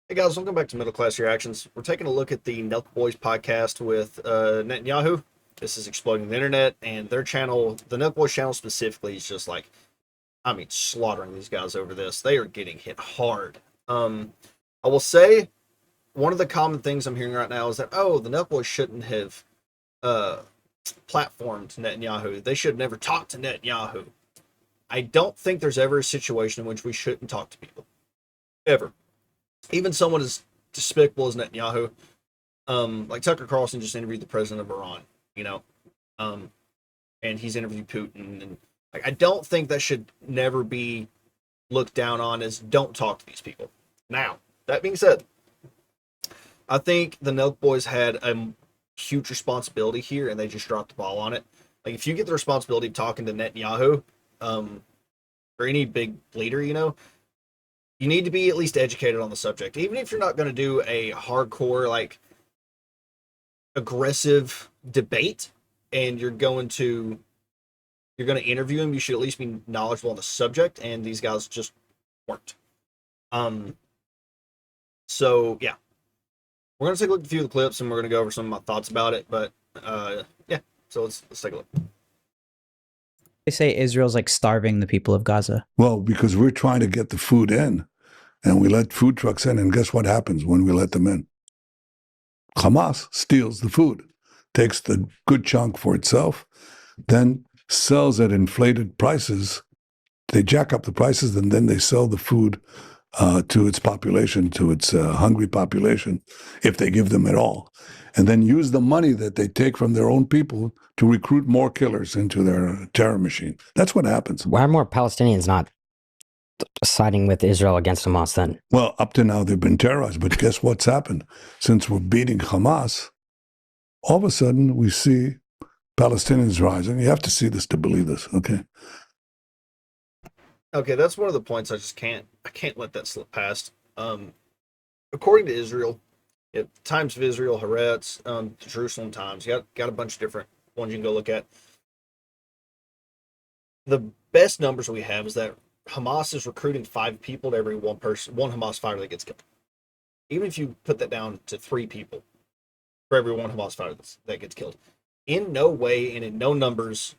Hey guys, welcome back to Middle Class Reactions. We're taking a look at the Nelk Boys podcast with Netanyahu. This is exploding the internet, and their channel, the Nelk Boys channel specifically, is just like, slaughtering these guys over this. They are getting hit hard. I will say one of the common things I'm hearing right now is that the Nelk Boys shouldn't have uh, platformed Netanyahu. They should have never talked to Netanyahu. I don't think there's ever a situation in which we shouldn't talk to people ever, even someone as despicable as Netanyahu. Like Tucker Carlson just interviewed the president of Iran, you know, um, and he's interviewed Putin, and like I don't think that should never be looked down on as don't talk to these people. Now, that being said, I think the Nelk Boys had a huge responsibility here, and they just dropped the ball on it. Like if you get the responsibility of talking to Netanyahu, um, or any big leader, you need to be at least educated on the subject, even if you're not going to do a hardcore like aggressive debate and you're going to interview him. You should at least be knowledgeable on the subject, and these guys just weren't. um so yeah, we're going to take a look at a few of the clips, and we're going to go over some of my thoughts about it. But yeah, so let's take a look. They say Israel's like starving the people of Gaza. Well, because we're trying to get the food in, and we let food trucks in, and guess what happens when we let them in? Hamas steals the food, takes the good chunk for itself, then sells at inflated prices. They jack up the prices, and then they sell the food to its population, to its hungry population, if they give them at all, and then use the money that they take from their own people to recruit more killers into their terror machine. That's what happens. Why are more Palestinians not siding with Israel against Hamas then? Well, up to now, they've been terrorized. But guess what's happened? Since we're beating Hamas, all of a sudden we see Palestinians rising. You have to see this to believe this, okay? Okay, that's one of the points I can't let that slip past. According to Israel, Times of Israel, Haaretz, the Jerusalem Times, you got a bunch of different ones you can go look at. The best numbers we have is that Hamas is recruiting 5 people to every one Hamas fighter that gets killed. Even if you put that down to 3 people for every one Hamas fighter that gets killed, in no way and in no numbers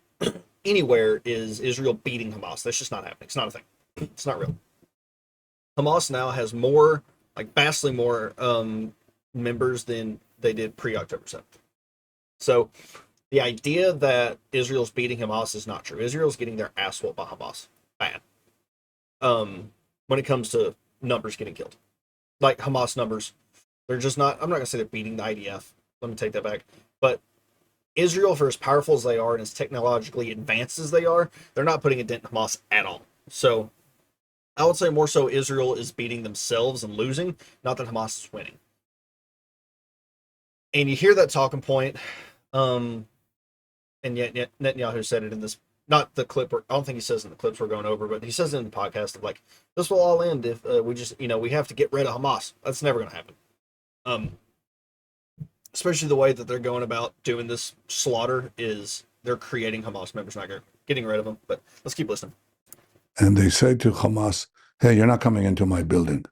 anywhere is Israel beating Hamas. That's just not happening. It's not a thing. It's not real. Hamas now has more, like vastly more, members than they did pre-October 7th. So the idea that Israel's beating Hamas is not true. Israel's getting their ass whooped by Hamas. Bad. When it comes to numbers getting killed. Like Hamas numbers, they're just not, I'm not going to say they're beating the IDF. Let me take that back. But Israel, for as powerful as they are and as technologically advanced as they are, they're not putting a dent in Hamas at all. So I would say more so Israel is beating themselves and losing, not that Hamas is winning. And you hear that talking point, and yet Netanyahu said it in this, not the clip, I don't think he says in the clips we're going over, but he says it in the podcast of like, this will all end if we just, we have to get rid of Hamas. That's never going to happen. Especially the way that they're going about doing this slaughter is they're creating Hamas members, not getting rid of them. But let's keep listening. And they say to Hamas, hey, you're not coming into my building.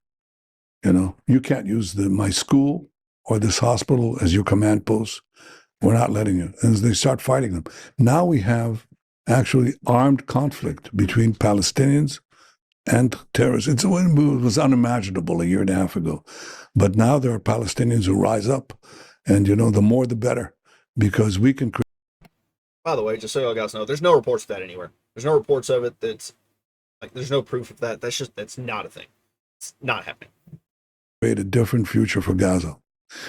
You can't use my school or this hospital as your command post. We're not letting you. And they start fighting them. Now we have actually armed conflict between Palestinians and terrorists. It was unimaginable a year and a half ago. But now there are Palestinians who rise up. And, the more the better, because we can create. By the way, just so y'all guys know, there's no reports of that anywhere. There's no reports of it. There's no proof of that. That's not a thing. It's not happening. Create a different future for Gaza.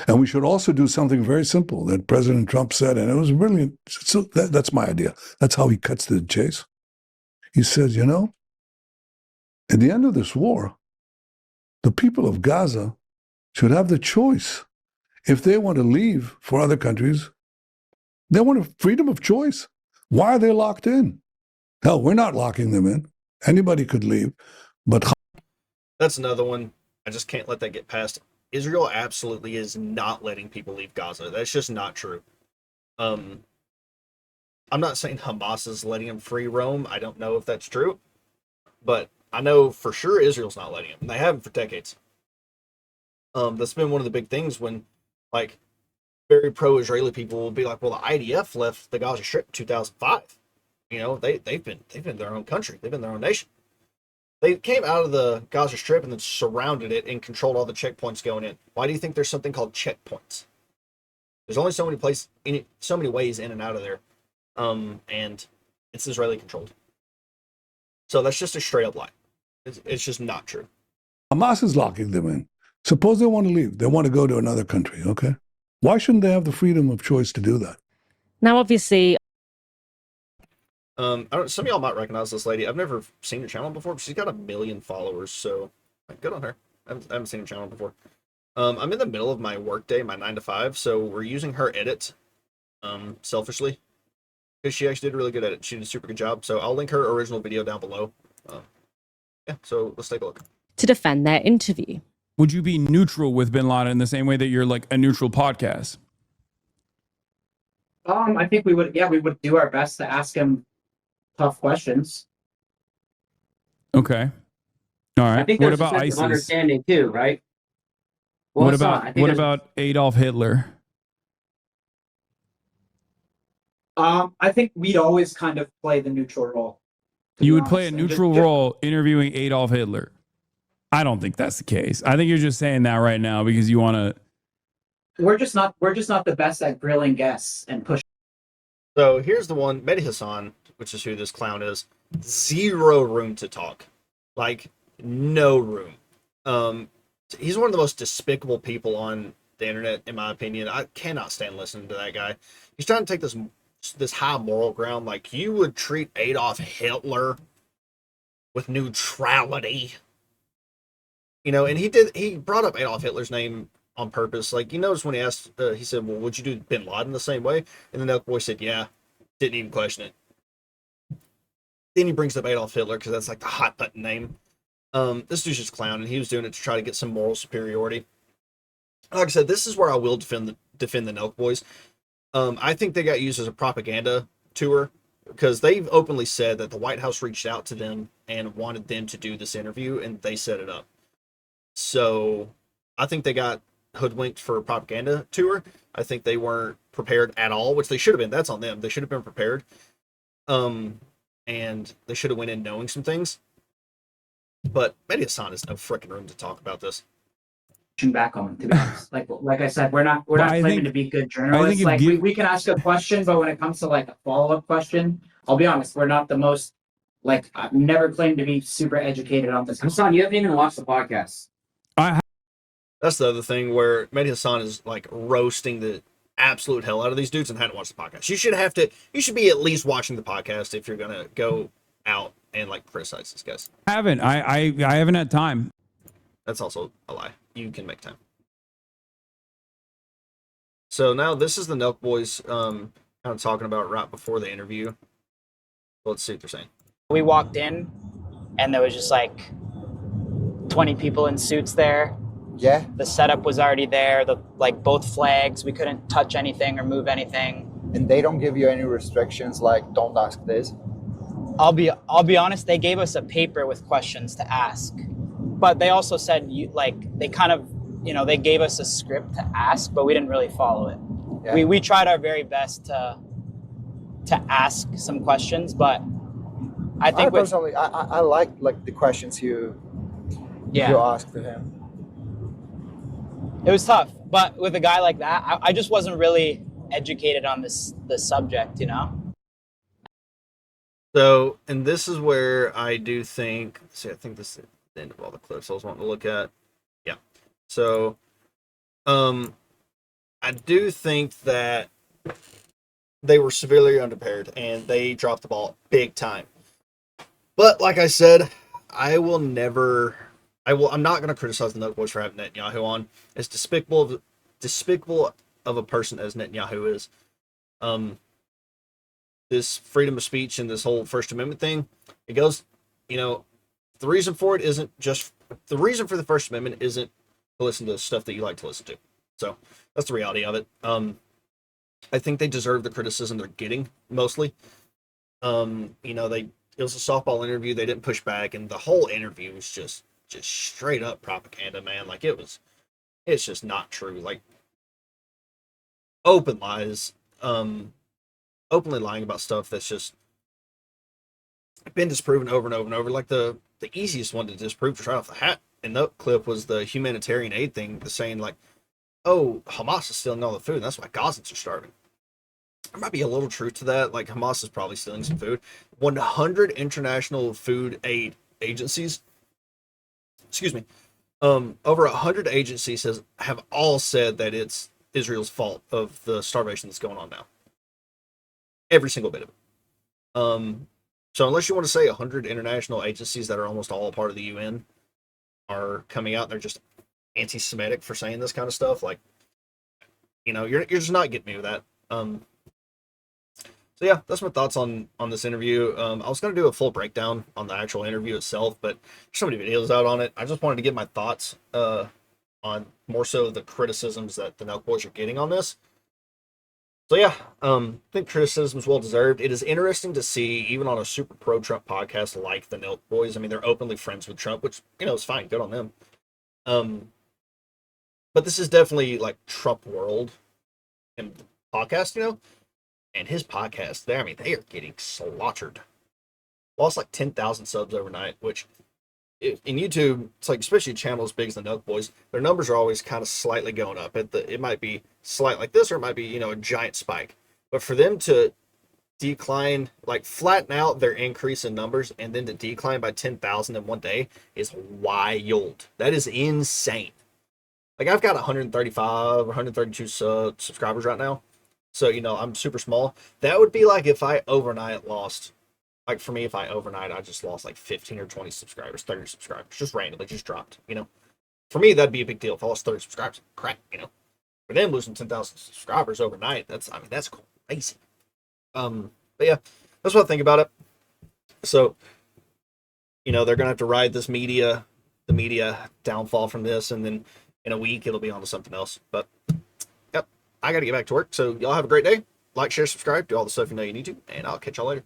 And we should also do something very simple that President Trump said, and it was brilliant. So that's my idea. That's how he cuts to the chase. He says, at the end of this war, the people of Gaza should have the choice. If they want to leave for other countries, they want a freedom of choice. Why are they locked in? Hell, we're not locking them in. Anybody could leave. But that's another one. I just can't let that get past. Israel absolutely is not letting people leave Gaza. That's just not true. I'm not saying Hamas is letting them free roam. I don't know if that's true. But I know for sure Israel's not letting them. They haven't for decades. That's been one of the big things when, like, very pro-Israeli people will be like, well, the IDF left the Gaza Strip in 2005. You know, they've been their own country, they've been their own nation. They came out of the Gaza Strip and then surrounded it and controlled all the checkpoints going in. Why do you think there's something called checkpoints? There's only so many so many ways in and out of there, and it's Israeli controlled. So that's just a straight up lie. It's just not true. Hamas is locking them in. Suppose they want to leave. They want to go to another country, okay? Why shouldn't they have the freedom of choice to do that? Now, obviously, some of y'all might recognize this lady. I've never seen her channel before, but she's got 1 million followers, so good on her. I haven't seen her channel before. I'm in the middle of my workday, my 9 to 5, so we're using her edit, selfishly, because she actually did a really good edit. She did a super good job, so I'll link her original video down below. Yeah, so let's take a look. to defend their interview. Would you be neutral with Bin Laden in the same way that you're like a neutral podcast? I think we would do our best to ask him tough questions. Okay. All right. I think What there's a about sense ISIS? of understanding too, right? Well, What it's not. I think what there's- about Adolf Hitler? I think we'd always kind of play the neutral role. to You be would play a honest. And neutral just- role interviewing Adolf Hitler. I don't think that's the case. I think you're just saying that right now because you want to. We're just not the best at grilling guests and pushing. So here's the one, Mehdi Hasan, which is who this clown is. Zero room to talk. Like, no room. He's one of the most despicable people on the internet, in my opinion. I cannot stand listening to that guy. He's trying to take this high moral ground, like you would treat Adolf Hitler with neutrality. You know, and he brought up Adolf Hitler's name on purpose. Like, you notice when he asked, he said, well, would you do Bin Laden the same way? And the Nelk Boy said, yeah. Didn't even question it. Then he brings up Adolf Hitler because that's like the hot button name. This dude's just clowning. He was doing it to try to get some moral superiority. Like I said, this is where I will defend the Nelk Boys. I think they got used as a propaganda tour because they've openly said that the White House reached out to them and wanted them to do this interview, and they set it up. So I think they got hoodwinked for a propaganda tour. I think they weren't prepared at all, which they should have been. That's on them. They should have been prepared. And they should have went in knowing some things. But Mehdi Hasan has no freaking room to talk about this. Back on, to be honest. Like I said, we're not I claiming think- to be good I journalists. think Like we can ask a question, but when it comes to like a follow-up question, I'll be honest, we're not the most like I've never claimed to be super educated on this. Hasan, you haven't even watched the podcast. That's the other thing where Mehdi Hasan is like roasting the absolute hell out of these dudes and hadn't watched the podcast. You should be at least watching the podcast if you're gonna go out and like criticize these guys. I haven't. I haven't had time. That's also a lie. You can make time. So now this is the Nelk Boys kind of talking about right before the interview. Let's see what they're saying. We walked in and there was just like 20 people in suits there. Yeah. The setup was already there, both flags, we couldn't touch anything or move anything. And they don't give you any restrictions like don't ask this. I'll be honest, they gave us a paper with questions to ask. But they also said they kind of, they gave us a script to ask, but we didn't really follow it. Yeah. We tried our very best to ask some questions, but I think personally I like the questions you asked to him. It was tough, but with a guy like that, I just wasn't really educated on this subject, So, and this is where I do think, I think this is the end of all the clips I was wanting to look at. Yeah. So, I do think that they were severely unprepared and they dropped the ball big time. But like I said, I'm not going to criticize the Nelk Boys for having Netanyahu on. As despicable of a person as Netanyahu is, this freedom of speech and this whole First Amendment thing, it goes, the reason for the First Amendment isn't to listen to stuff that you like to listen to. So that's the reality of it. I think they deserve the criticism they're getting mostly. It was a softball interview. They didn't push back, and the whole interview was just straight up propaganda, man. Like it was It's just not true. Like open lies, openly lying about stuff that's just been disproven over and over and over. Like the easiest one to disprove just right off the hat in that clip was the humanitarian aid thing, the saying like, oh, Hamas is stealing all the food, and that's why Gazans are starving. There might be a little truth to that. Like Hamas is probably stealing some food. 100 international food aid agencies, excuse me, over 100 agencies have all said that it's Israel's fault of the starvation that's going on now. Every single bit of it. So unless you want to say 100 international agencies that are almost all a part of the UN are coming out and they're just anti-Semitic for saying this kind of stuff, like, you know, you're just not getting me with that. So yeah, that's my thoughts on this interview. I was going to do a full breakdown on the actual interview itself, but there's so many videos out on it. I just wanted to get my thoughts on more so the criticisms that the Nelk Boys are getting on this. So yeah, I think criticism is well deserved. It is interesting to see, even on a super pro-Trump podcast like the Nelk Boys. I mean, they're openly friends with Trump, which, you know, is fine. Good on them. But this is definitely like Trump world and podcast, you know. And his podcast, I mean, they are getting slaughtered. Lost like 10,000 subs overnight, which in YouTube, it's like, especially a channel as big as the Nelk Boys, their numbers are always kind of slightly going up. It might be slight like this, or it might be, you know, a giant spike. But for them to decline, like flatten out their increase in numbers and then to decline by 10,000 in one day is wild. That is insane. Like I've got 135, 132 subscribers right now. So, you know, I'm super small. That would be like if I overnight lost, like for me, if I overnight, I just lost like 15 or 20 subscribers, 30 subscribers, just randomly, just dropped, you know. For me, that'd be a big deal. If I lost 30 subscribers, crap, you know. For them, losing 10,000 subscribers overnight, that's crazy. But yeah, that's what I think about it. So, you know, they're going to have to ride the media downfall from this, and then in a week, it'll be on to something else. But I got to get back to work. So y'all have a great day. Like, share, subscribe, do all the stuff you know you need to, and I'll catch y'all later.